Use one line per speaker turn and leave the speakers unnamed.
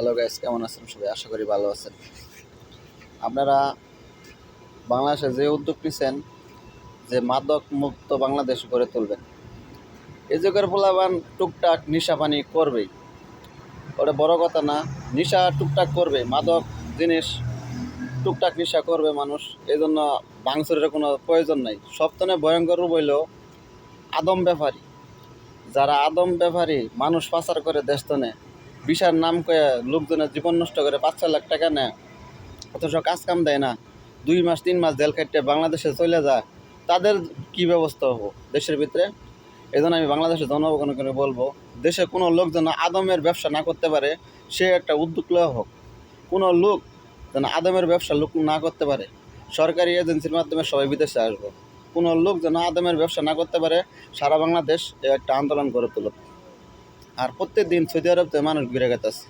Hello guys, কেমন আছেন সবাই? আশা করি ভালো আছেন। আপনারা বাংলাদেশে যে উদ্যোগ নিছেন যে মাদক মুক্ত বাংলাদেশ গড়ে তুলবেন, এই যুগের পোলাপান টুকটাক নিশা পানি করবেই, ওটা বড় কথা না। নিশা টুকটাক করবে, মাদক জিনিস টুকটাক নেশা করবে মানুষ, এই জন্য ভাঙচুরের কোনো প্রয়োজন নাই। সবথেকে ভয়ঙ্কর রূপ হইল আদম ব্যাপারী। যারা আদম ব্যাপারী মানুষ পাচার করে দেশতনে, বিষার নাম কয়ে লোকজনের জীবন নষ্ট করে 5-6 লাখ টাকা নেয়, অথচ কাজ কাম দেয় না, 2 মাস 3 মাস জেল খাটতে বাংলাদেশে চলে যায়। তাদের কি ব্যবস্থা হবো দেশের ভিতরে? এই জন্য আমি বাংলাদেশের জনগণকে বলবো, দেশে কোনো লোক যেন আদমের ব্যবসা না করতে পারে, সে একটা উদ্যোগ নেওয়া হোক। কোনো লোক যেন আদমের ব্যবসা লোক না করতে পারে, সরকারি এজেন্সির মাধ্যমে সবাই বিদেশে আসবো। কোনো লোক যেন আদমের ব্যবসা না করতে পারে, সারা বাংলাদেশ একটা আন্দোলন গড়ে তুলুক। আর প্রত্যেক দিন সৌদি আরব মানুষ ঘুরে গেতেছে।